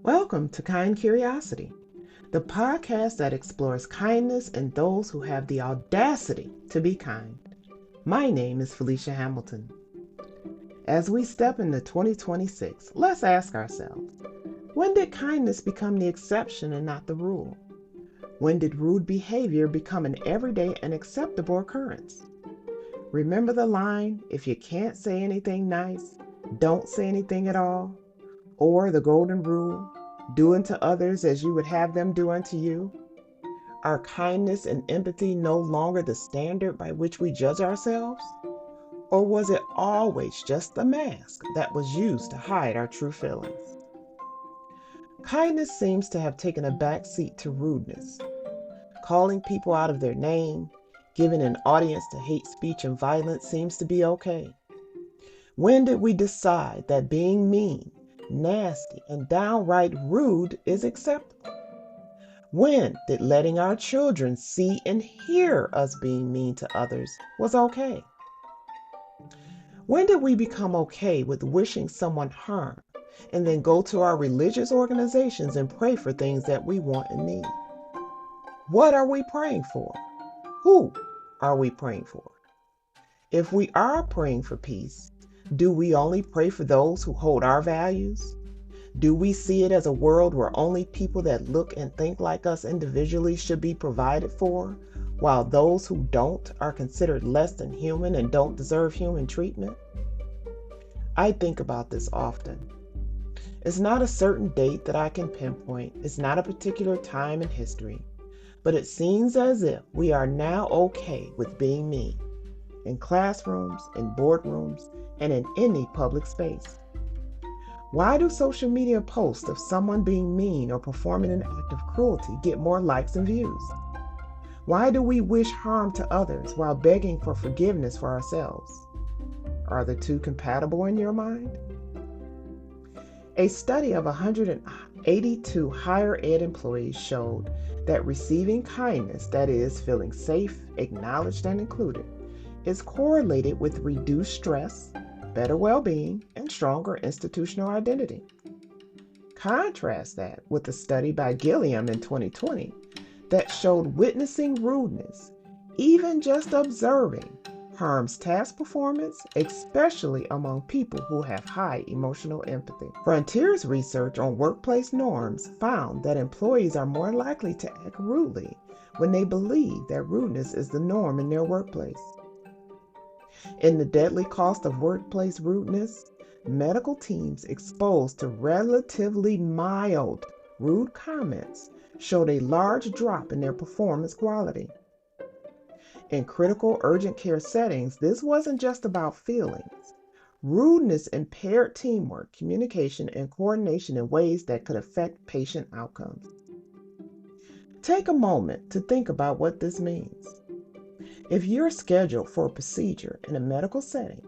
Welcome to Kind Curiosity, the podcast that explores kindness in those who have the audacity to be kind. My name is Felicia Hamilton. As we step into 2026, let's ask ourselves, when did kindness become the exception and not the rule? When did rude behavior become an everyday and acceptable occurrence? Remember the line, if you can't say anything nice, don't say anything at all? Or the golden rule, do unto others as you would have them do unto you? Are kindness and empathy no longer the standard by which we judge ourselves? Or was it always just a mask that was used to hide our true feelings? Kindness seems to have taken a back seat to rudeness. Calling people out of their name, giving an audience to hate speech and violence seems to be okay. When did we decide that being mean, nasty, and downright rude is acceptable? When did letting our children see and hear us being mean to others was okay? When did we become okay with wishing someone harm and then go to our religious organizations and pray for things that we want and need? What are we praying for? Who are we praying for? If we are praying for peace, do we only pray for those who hold our values? Do we see it as a world where only people that look and think like us individually should be provided for, while those who don't are considered less than human and don't deserve human treatment? I think about this often. It's not a certain date that I can pinpoint. It's not a particular time in history. But it seems as if we are now okay with being mean, in classrooms, in boardrooms, and in any public space. Why do social media posts of someone being mean or performing an act of cruelty get more likes and views? Why do we wish harm to others while begging for forgiveness for ourselves? Are the two compatible in your mind? A study of 182 higher ed employees showed that receiving kindness, that is, feeling safe, acknowledged, and included, is correlated with reduced stress, better well-being, and stronger institutional identity. Contrast that with a study by Gilliam in 2020 that showed witnessing rudeness, even just observing, harms task performance, especially among people who have high emotional empathy. Frontier's research on workplace norms found that employees are more likely to act rudely when they believe that rudeness is the norm in their workplace. In The Deadly Cost of Workplace Rudeness, medical teams exposed to relatively mild, rude comments showed a large drop in their performance quality. In critical urgent care settings, this wasn't just about feelings. Rudeness impaired teamwork, communication, and coordination in ways that could affect patient outcomes. Take a moment to think about what this means. If you're scheduled for a procedure in a medical setting,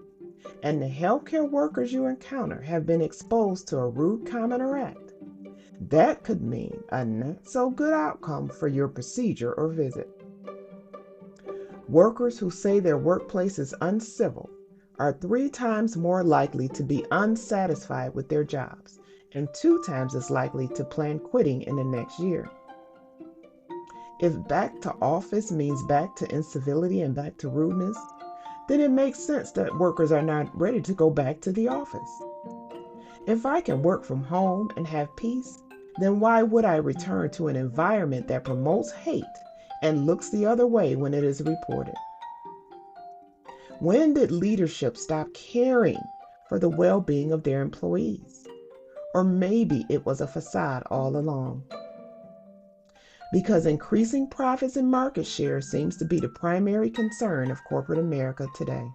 and the healthcare workers you encounter have been exposed to a rude comment or act, that could mean a not so good outcome for your procedure or visit. Workers who say their workplace is uncivil are 3 times more likely to be unsatisfied with their jobs and 2 times as likely to plan quitting in the next year. If back to office means back to incivility and back to rudeness, then it makes sense that workers are not ready to go back to the office. If I can work from home and have peace, then why would I return to an environment that promotes hate and looks the other way when it is reported? When did leadership stop caring for the well-being of their employees? Or maybe it was a facade all along. Because increasing profits and market share seems to be the primary concern of corporate America today.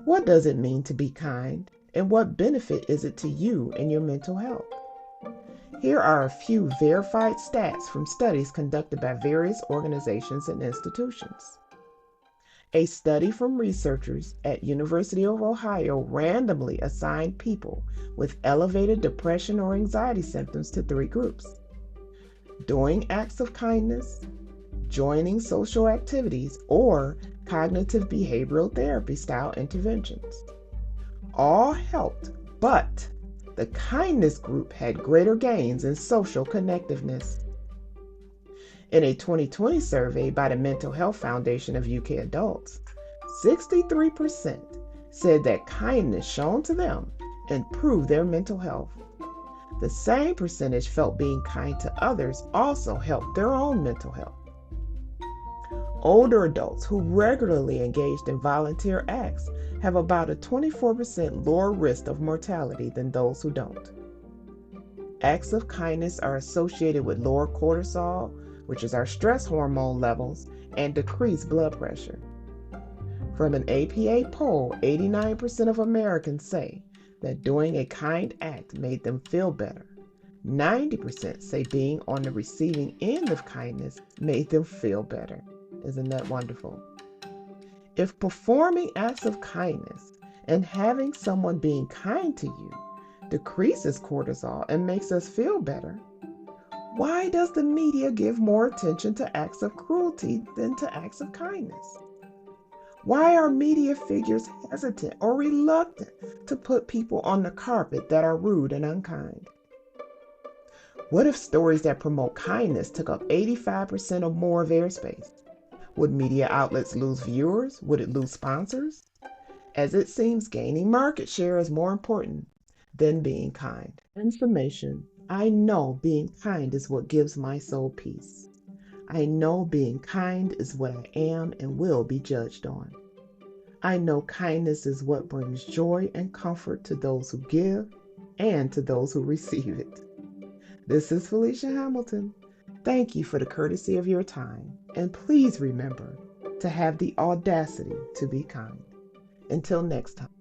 What does it mean to be kind, and what benefit is it to you and your mental health? Here are a few verified stats from studies conducted by various organizations and institutions. A study from researchers at University of Ohio randomly assigned people with elevated depression or anxiety symptoms to 3 groups: doing acts of kindness, joining social activities, or cognitive behavioral therapy style interventions. All helped, but The kindness group had greater gains in social connectiveness. In a 2020 survey by the Mental Health Foundation of UK adults, 63% said that kindness shown to them improved their mental health. The same percentage felt being kind to others also helped their own mental health. Older adults who regularly engaged in volunteer acts have about a 24% lower risk of mortality than those who don't. Acts of kindness are associated with lower cortisol, which is our stress hormone levels, and decreased blood pressure. From an APA poll, 89% of Americans say that doing a kind act made them feel better. 90% say being on the receiving end of kindness made them feel better. Isn't that wonderful? If performing acts of kindness and having someone being kind to you decreases cortisol and makes us feel better, why does the media give more attention to acts of cruelty than to acts of kindness? Why are media figures hesitant or reluctant to put people on the carpet that are rude and unkind? What if stories that promote kindness took up 85% or more of airspace? Would media outlets lose viewers? Would it lose sponsors? As it seems, gaining market share is more important than being kind. In summation, I know being kind is what gives my soul peace. I know being kind is what I am and will be judged on. I know kindness is what brings joy and comfort to those who give and to those who receive it. This is Felicia Hamilton. Thank you for the courtesy of your time, and please remember to have the audacity to be kind. Until next time.